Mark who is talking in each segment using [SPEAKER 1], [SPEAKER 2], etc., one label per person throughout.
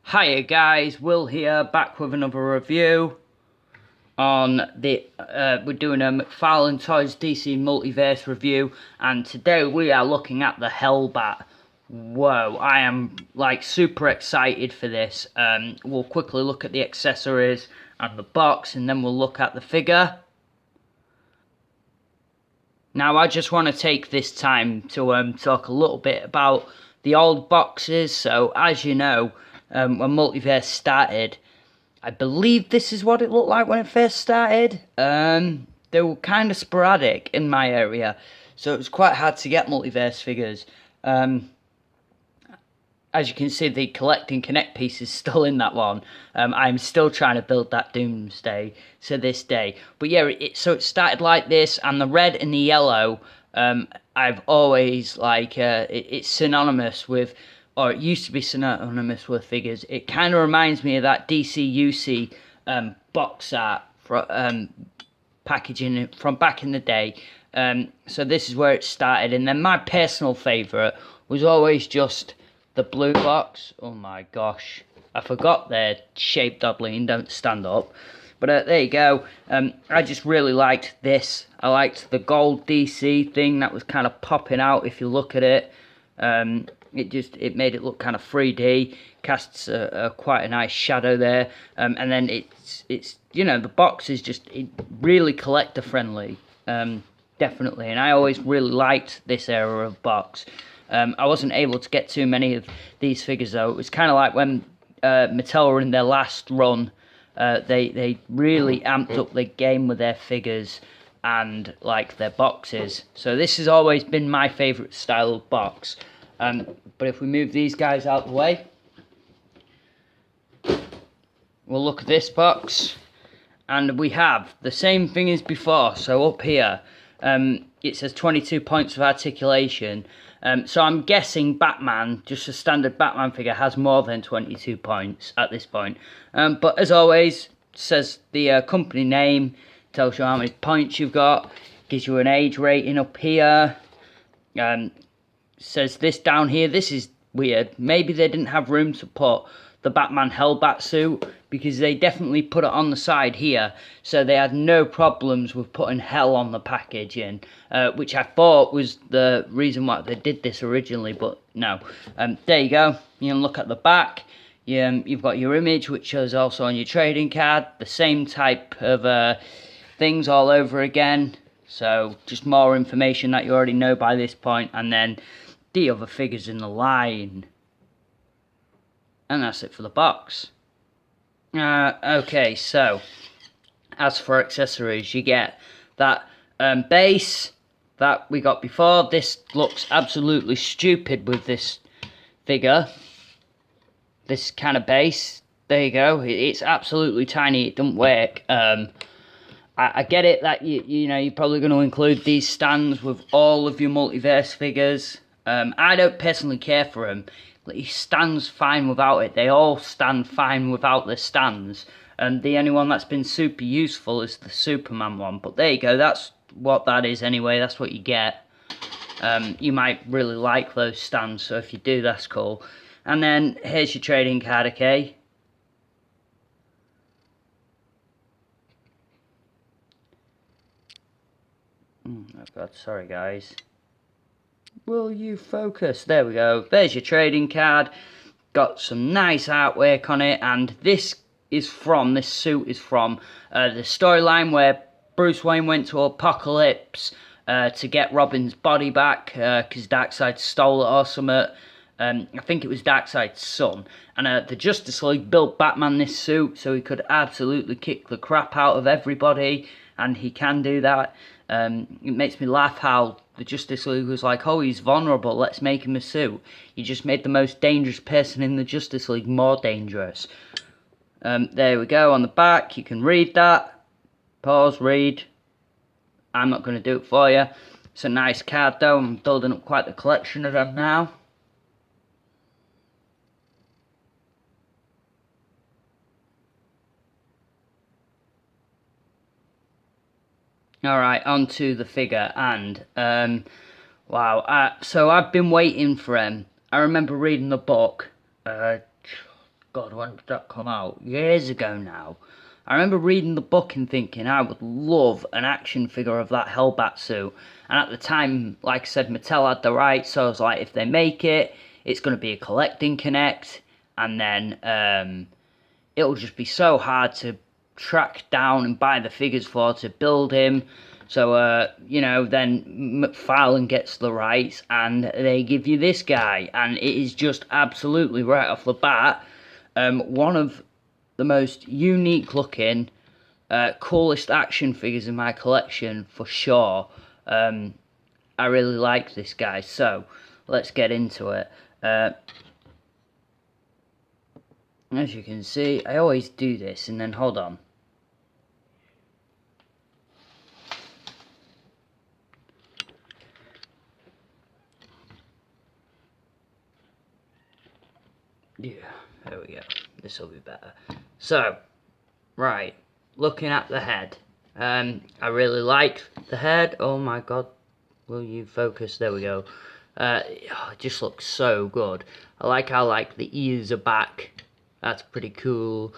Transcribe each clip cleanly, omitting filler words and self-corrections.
[SPEAKER 1] Hiya guys, Will here, back with another review on the, we're doing a Mcfarlane Toys DC Multiverse review, and today we are looking at the Hellbat. Whoa, I am like super excited for this. We'll quickly look at the accessories and the box, and then we'll look at the figure. Now I just want to take this time to talk a little bit about the old boxes. So as you know, when Multiverse started, I believe this is what it looked like when it first started. They were kind of sporadic in my area, so it was quite hard to get Multiverse figures. As you can see, the Collect and Connect piece is still in that one. I'm still trying to build that Doomsday to this day. But yeah, so it started like this, and the red and the yellow, I've always, like, it's synonymous with, or it used to be synonymous with figures. It kind of reminds me of that DC box art packaging from back in the day. So this is where it started. And then my personal favourite was always just the blue box. Oh my gosh, I forgot they're shaped oddly and don't stand up. But there you go. I just really liked this. I liked the gold DC thing that was kind of popping out if you look at it. It made it look kind of 3D. Casts quite a nice shadow there. And then it's you know, the box is just really collector friendly. Definitely. And I always really liked this era of box. I wasn't able to get too many of these figures though. It was kind of like when Mattel were in their last run. They really amped up the game with their figures and like their boxes. So this has always been my favourite style of box. But if we move these guys out the way, we'll look at this box, and we have the same thing as before. So up here, it says 22 points of articulation. So I'm guessing Batman, just a standard Batman figure, has more than 22 points at this point. But as always, says the company name, tells you how many points you've got, gives you an age rating up here. Says this down here. This is weird. Maybe they didn't have room to put the Batman Hellbat suit, because they definitely put it on the side here, so they had no problems with putting hell on the packaging, which I thought was the reason why they did this originally, but no. There you go. You can look at the back. You've got your image, which is also on your trading card. The same type of things all over again, so just more information that you already know by this point, and then the other figures in the line. And that's it for the box. Okay, so as for accessories, you get that base that we got before. This looks absolutely stupid with this figure. This kind of base. There you go. It's absolutely tiny. It doesn't work. I get it that you know, you're probably going to include these stands with all of your Multiverse figures. I don't personally care for them. He stands fine without it. They all stand fine without the stands. And the only one that's been super useful is the Superman one. But there you go. That's what that is anyway. That's what you get. You might really like those stands. So if you do, that's cool. And then here's your trading card, okay? Oh God, sorry guys. Will you focus? There we go. There's your trading card. Got some nice artwork on it, and this suit is from the storyline where Bruce Wayne went to Apocalypse to get Robin's body back because Darkseid stole it or something. I think it was Darkseid's son. And the Justice League built Batman this suit so he could absolutely kick the crap out of everybody, and he can do that. It makes me laugh how the Justice League was like, oh, he's vulnerable, let's make him a suit. You just made the most dangerous person in the Justice League more dangerous. There we go, on the back, you can read that. Pause, read. I'm not going to do it for you. It's a nice card though, I'm building up quite the collection of them now. Alright, on to the figure, and, wow, so I've been waiting for him. I remember reading the book, God, when did that come out? Years ago now. I remember reading the book and thinking I would love an action figure of that Hellbat suit. And at the time, like I said, Mattel had the rights, so I was like, if they make it, it's going to be a collecting connect. And then it'll just be so hard to track down and buy the figures for to build him. So, you know, then Mcfarlane gets the rights and they give you this guy. And it is just absolutely right off the bat one of the most unique looking, coolest action figures in my collection for sure. I really like this guy, so let's get into it. As you can see, I always do this, and then hold on. Yeah, there we go. This will be better. So, right, looking at the head. I really like the head. Oh my god, will you focus? There we go. It just looks so good. I like how the ears are back. That's pretty cool.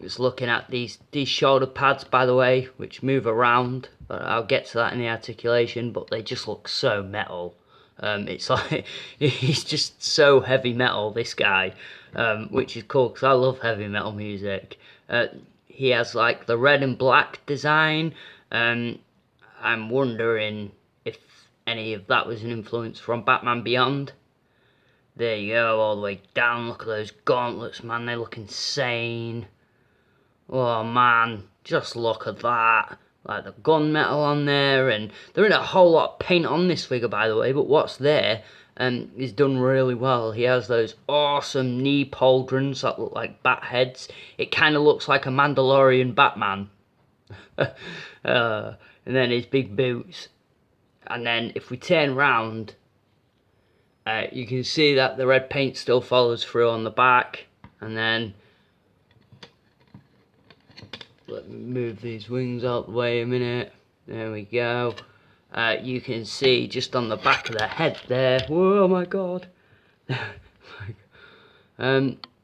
[SPEAKER 1] Just looking at these shoulder pads, by the way, which move around. But I'll get to that in the articulation. But they just look so metal. It's like he's just so heavy metal, this guy, which is cool because I love heavy metal music. He has like the red and black design. I'm wondering if any of that was an influence from Batman Beyond. There you go, all the way down. Look at those gauntlets, man. They look insane. Oh, man. Just look at that. Like the gunmetal on there. And there isn't a whole lot of paint on this figure, by the way. But what's there is done really well. He has those awesome knee pauldrons that look like bat heads. It kind of looks like a Mandalorian Batman. And then his big boots. And then if we turn round, you can see that the red paint still follows through on the back. And then, let me move these wings out the way a minute. There we go. You can see just on the back of the head there. Whoa, my god.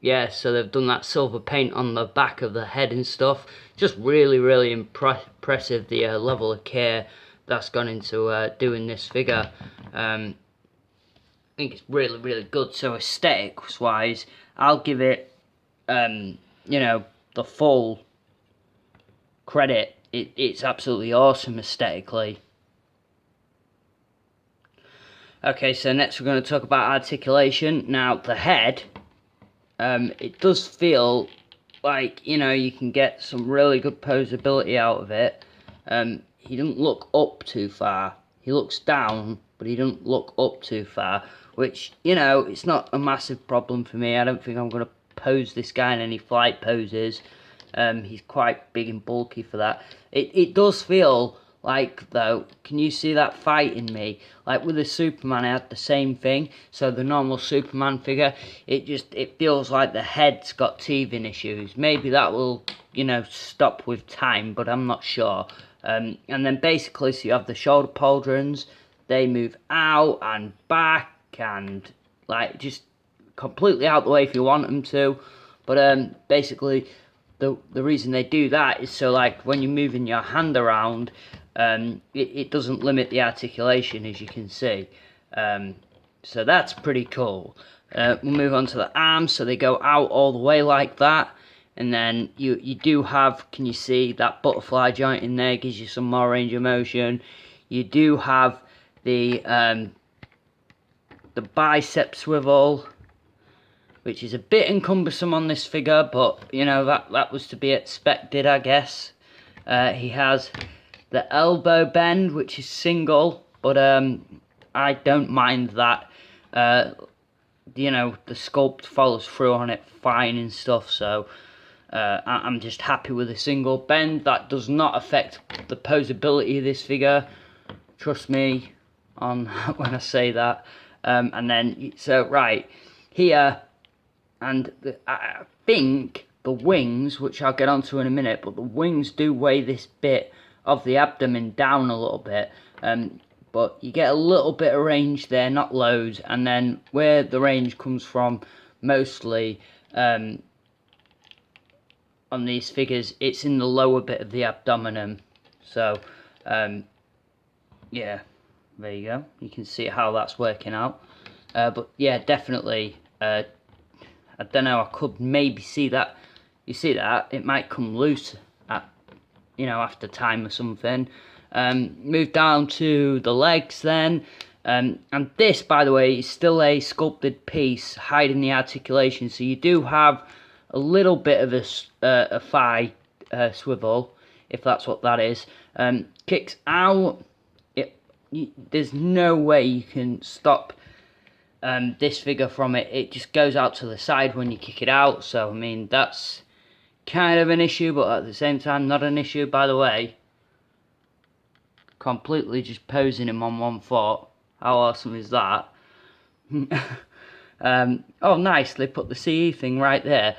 [SPEAKER 1] Yeah, so they've done that silver paint on the back of the head and stuff. Just really, really impressive, the level of care that's gone into doing this figure. I think it's really, really good. So aesthetics wise, I'll give it, you know, the full credit. It's absolutely awesome aesthetically. Okay, so next we're going to talk about articulation. Now, the head, it does feel like, you know, you can get some really good posability out of it. He doesn't look up too far. He looks down, but he doesn't look up too far, which, you know, it's not a massive problem for me. I don't think I'm going to pose this guy in any flight poses. He's quite big and bulky for that. It does feel like, though, can you see that fight in me? Like with the Superman, I had the same thing. So the normal Superman figure, it feels like the head's got teething issues. Maybe that will, you know, stop with time, but I'm not sure. And then basically, so you have the shoulder pauldrons. They move out and back and like just completely out the way if you want them to. But basically, the reason they do that is so like when you're moving your hand around, it doesn't limit the articulation, as you can see. So that's pretty cool. We'll move on to the arms. So they go out all the way like that. And then you do have, can you see that butterfly joint in there, gives you some more range of motion. You do have the bicep swivel, which is a bit encumbersome on this figure, but you know, that was to be expected, I guess. He has the elbow bend, which is single, but I don't mind that. You know, the sculpt follows through on it fine and stuff, so I'm just happy with a single bend. That does not affect the posability of this figure, trust me on when I say that. And then, so right here, and I think the wings, which I'll get onto in a minute, but the wings do weigh this bit of the abdomen down a little bit. But you get a little bit of range there, not loads. And then where the range comes from mostly on these figures, it's in the lower bit of the abdomen. So yeah, there you go. You can see how that's working out. But yeah, definitely, I don't know, I could maybe see that. You see that? It might come loose at, you know, after time or something. Move down to the legs then. And this, by the way, is still a sculpted piece hiding the articulation. So you do have a little bit of a thigh swivel, if that's what that is. Kicks out. There's no way you can stop this figure from it. It just goes out to the side when you kick it out. So, I mean, that's kind of an issue, but at the same time, not an issue. By the way, completely just posing him on one foot. How awesome is that? Oh, nice. They put the CE thing right there.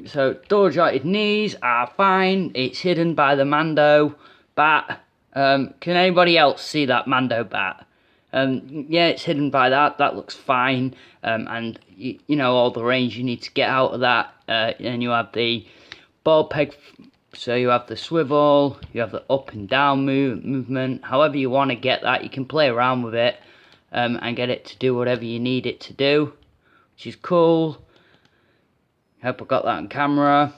[SPEAKER 1] So, door jointed knees are fine. It's hidden by the Mando bat. Can anybody else see that Mando bat? Yeah, it's hidden by that. That looks fine. And you know all the range you need to get out of that. And you have the ball peg. So you have the swivel. You have the up and down movement. However you want to get that, you can play around with it and get it to do whatever you need it to do, which is cool. Hope I got that on camera.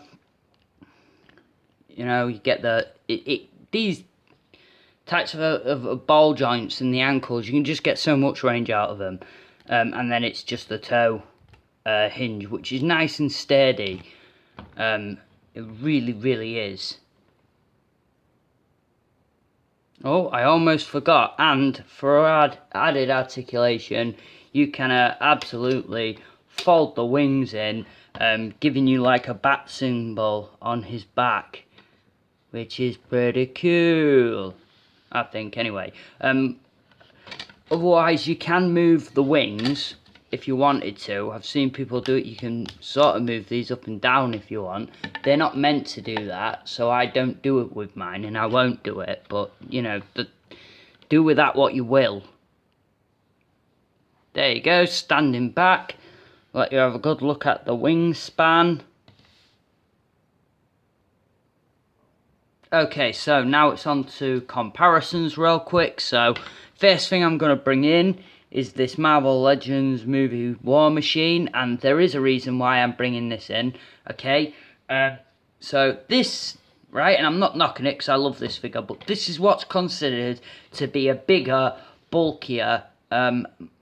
[SPEAKER 1] You know, you get these types of ball joints in the ankles, you can just get so much range out of them. And then it's just the toe hinge, which is nice and sturdy. It really, really is. Oh, I almost forgot. And for added articulation, you can absolutely fold the wings in, giving you like a bat symbol on his back, which is pretty cool, I think, anyway. Otherwise, you can move the wings if you wanted to. I've seen people do it. You can sort of move these up and down if you want. They're not meant to do that, so I don't do it with mine, and I won't do it. But, you know, do with that what you will. There you go, standing back. Let you have a good look at the wingspan. Okay, so now it's on to comparisons real quick. So, first thing I'm going to bring in is this Marvel Legends movie War Machine, and there is a reason why I'm bringing this in, okay? So this, right, and I'm not knocking it because I love this figure, but this is what's considered to be a bigger, bulkier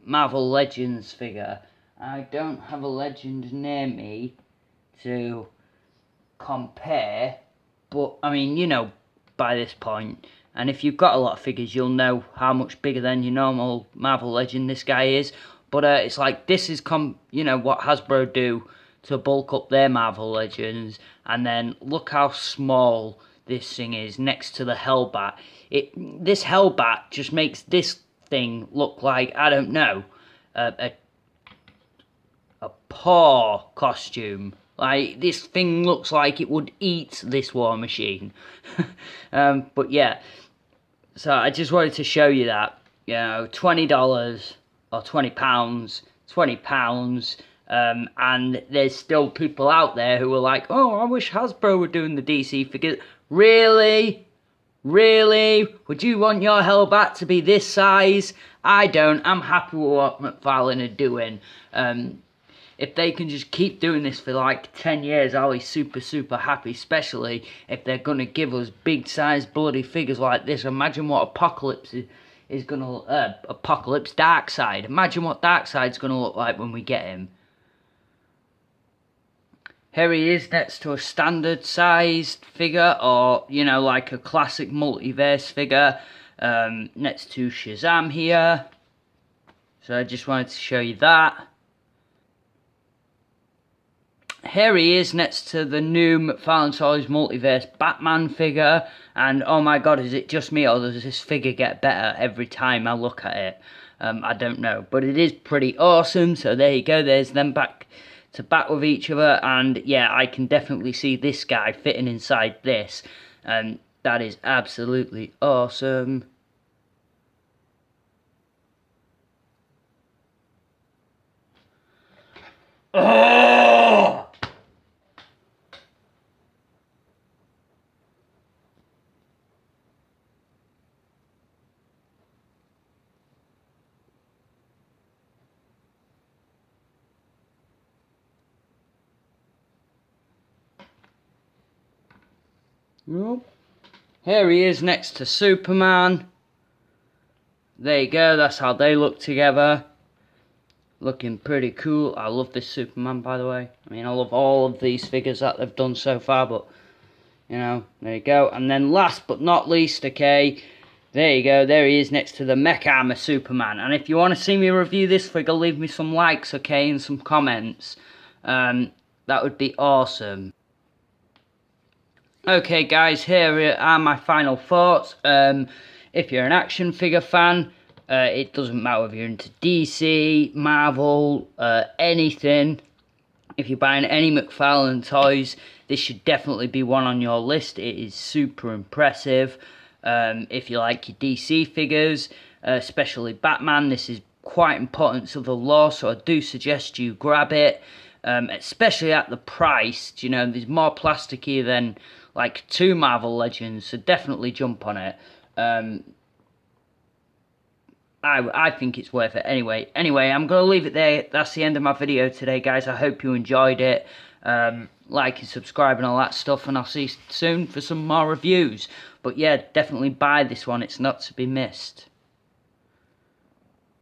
[SPEAKER 1] Marvel Legends figure. I don't have a Legend near me to compare, but, I mean, you know, by this point, and if you've got a lot of figures, you'll know how much bigger than your normal Marvel Legend this guy is. But it's like, this is, you know, what Hasbro do to bulk up their Marvel Legends. And then look how small this thing is next to the Hellbat. This Hellbat just makes this thing look like, I don't know, a paw costume. Like, this thing looks like it would eat this War Machine. But yeah, so I just wanted to show you that, you know, $20 or £20, £20, and there's still people out there who are like, oh, I wish Hasbro were doing the DC figures. Really? Really? Would you want your Hellbat to be this size? I don't. I'm happy with what Mcfarlane are doing. If they can just keep doing this for like 10 years, I'll be super, super happy, especially if they're going to give us big-sized bloody figures like this. Imagine what Apocalypse is going to... Apocalypse Darkseid. Imagine what Darkseid's going to look like when we get him. Here he is next to a standard-sized figure, or, you know, like a classic Multiverse figure. Next to Shazam here. So I just wanted to show you that. Here he is next to the new Mcfarlane Toys Multiverse Batman figure, and oh my god, is it just me or does this figure get better every time I look at it? I don't know, but it is pretty awesome. So there you go, there's them back to back with each other, and yeah, I can definitely see this guy fitting inside this, and that is absolutely awesome. Oh! Here he is next to Superman. There you go, that's how they look together. Looking pretty cool. I love this Superman, by the way. I mean, I love all of these figures that they've done so far, but, you know, there you go. And then last but not least, okay, there you go, there he is next to the Mech Armor Superman. And if you want to see me review this figure, leave me some likes, okay, and some comments. That would be awesome. Okay guys, here are my final thoughts. If you're an action figure fan, it doesn't matter if you're into DC, Marvel, anything. If you're buying any Mcfarlane Toys, this should definitely be one on your list. It is super impressive. If you like your DC figures, especially Batman, this is quite important to the lore, so I do suggest you grab it. Especially at the price, you know, there's more plasticky than like 2 Marvel Legends, so definitely jump on it. I think it's worth it. Anyway, I'm going to leave it there. That's the end of my video today, guys. I hope you enjoyed it. Like and subscribe and all that stuff, and I'll see you soon for some more reviews. But yeah, definitely buy this one. It's not to be missed.